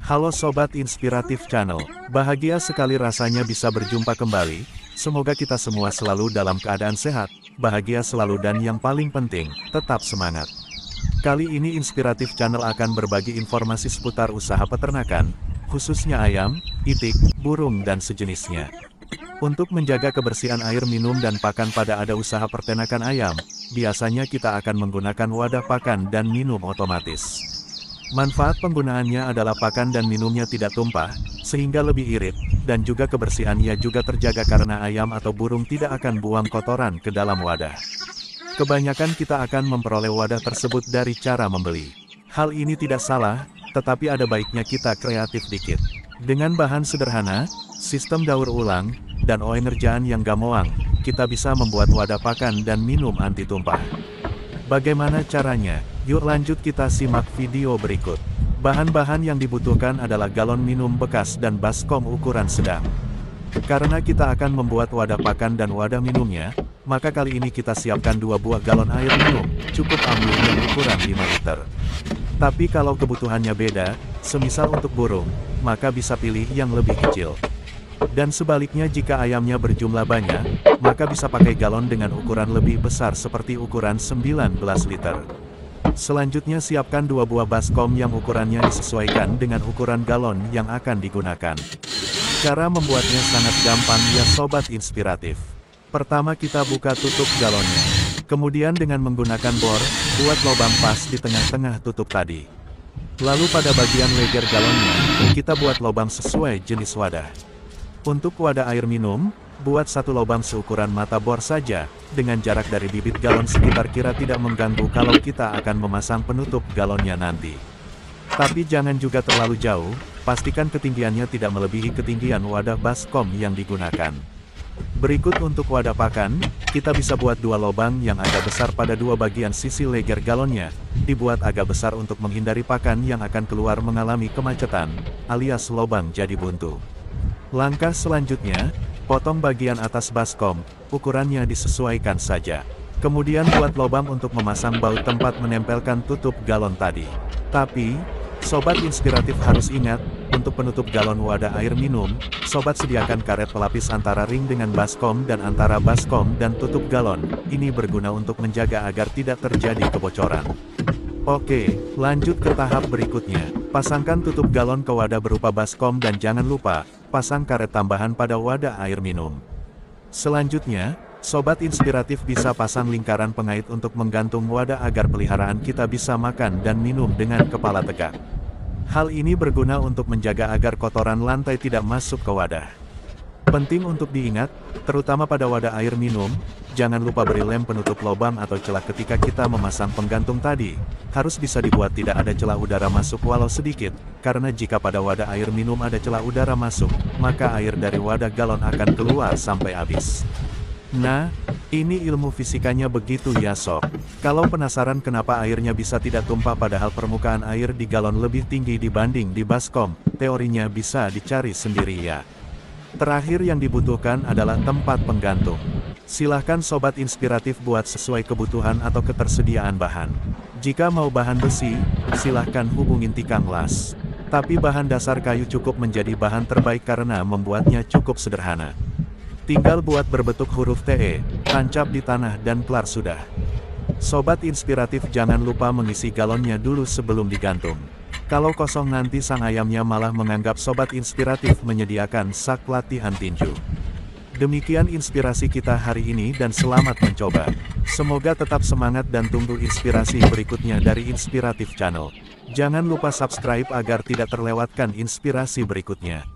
Halo Sobat Inspiratif Channel, bahagia sekali rasanya bisa berjumpa kembali. Semoga kita semua selalu dalam keadaan sehat, bahagia selalu dan yang paling penting, tetap semangat. Kali ini Inspiratif Channel akan berbagi informasi seputar usaha peternakan, khususnya ayam, itik, burung dan sejenisnya. Untuk menjaga kebersihan air minum dan pakan pada ada usaha peternakan ayam, biasanya kita akan menggunakan wadah pakan dan minum otomatis. Manfaat penggunaannya adalah pakan dan minumnya tidak tumpah, sehingga lebih irit, dan juga kebersihannya juga terjaga karena ayam atau burung tidak akan buang kotoran ke dalam wadah. Kebanyakan kita akan memperoleh wadah tersebut dari cara membeli. Hal ini tidak salah, tetapi ada baiknya kita kreatif dikit. Dengan bahan sederhana, sistem daur ulang, dan enerjaan yang gampang, kita bisa membuat wadah pakan dan minum anti tumpah. Bagaimana caranya? Yuk lanjut kita simak video berikut. Bahan-bahan yang dibutuhkan adalah galon minum bekas dan baskom ukuran sedang. Karena kita akan membuat wadah pakan dan wadah minumnya, maka kali ini kita siapkan 2 buah galon air minum, cukup ambil yang ukuran 5 liter. Tapi kalau kebutuhannya beda, semisal untuk burung, maka bisa pilih yang lebih kecil. Dan sebaliknya jika ayamnya berjumlah banyak, maka bisa pakai galon dengan ukuran lebih besar seperti ukuran 19 liter. Selanjutnya siapkan 2 buah baskom yang ukurannya disesuaikan dengan ukuran galon yang akan digunakan. Cara membuatnya sangat gampang ya Sobat Inspiratif. Pertama kita buka tutup galonnya. Kemudian dengan menggunakan bor, buat lubang pas di tengah-tengah tutup tadi. Lalu pada bagian leger galonnya, kita buat lubang sesuai jenis wadah. Untuk wadah air minum, buat 1 lubang seukuran mata bor saja, dengan jarak dari bibit galon sekitar kira tidak mengganggu kalau kita akan memasang penutup galonnya nanti. Tapi jangan juga terlalu jauh, pastikan ketinggiannya tidak melebihi ketinggian wadah baskom yang digunakan. Berikut untuk wadah pakan, kita bisa buat 2 lubang yang agak besar pada 2 bagian sisi leger galonnya, dibuat agak besar untuk menghindari pakan yang akan keluar mengalami kemacetan, alias lubang jadi buntu. Langkah selanjutnya, potong bagian atas baskom, ukurannya disesuaikan saja. Kemudian buat lubang untuk memasang baut tempat menempelkan tutup galon tadi. Tapi, Sobat Inspiratif harus ingat, untuk penutup galon wadah air minum, Sobat sediakan karet pelapis antara ring dengan baskom dan antara baskom dan tutup galon. Ini berguna untuk menjaga agar tidak terjadi kebocoran. Oke, lanjut ke tahap berikutnya. Pasangkan tutup galon ke wadah berupa baskom dan jangan lupa, pasang karet tambahan pada wadah air minum. Selanjutnya, Sobat Inspiratif bisa pasang lingkaran pengait untuk menggantung wadah agar peliharaan kita bisa makan dan minum dengan kepala tegak. Hal ini berguna untuk menjaga agar kotoran lantai tidak masuk ke wadah. Penting untuk diingat, terutama pada wadah air minum, jangan lupa beri lem penutup lubang atau celah ketika kita memasang penggantung tadi. Harus bisa dibuat tidak ada celah udara masuk walau sedikit, karena jika pada wadah air minum ada celah udara masuk, maka air dari wadah galon akan keluar sampai habis. Nah, ini ilmu fisikanya begitu ya sob. Kalau penasaran kenapa airnya bisa tidak tumpah padahal permukaan air di galon lebih tinggi dibanding di baskom, teorinya bisa dicari sendiri ya. Terakhir yang dibutuhkan adalah tempat penggantung. Silahkan Sobat Inspiratif buat sesuai kebutuhan atau ketersediaan bahan. Jika mau bahan besi, silahkan hubungin tikang las. Tapi bahan dasar kayu cukup menjadi bahan terbaik karena membuatnya cukup sederhana. Tinggal buat berbentuk huruf TE, tancap di tanah dan kelar sudah. Sobat Inspiratif jangan lupa mengisi galonnya dulu sebelum digantung. Kalau kosong nanti sang ayamnya malah menganggap Sobat Inspiratif menyediakan sak latihan tinju. Demikian inspirasi kita hari ini dan selamat mencoba. Semoga tetap semangat dan tunggu inspirasi berikutnya dari Inspiratif Channel. Jangan lupa subscribe agar tidak terlewatkan inspirasi berikutnya.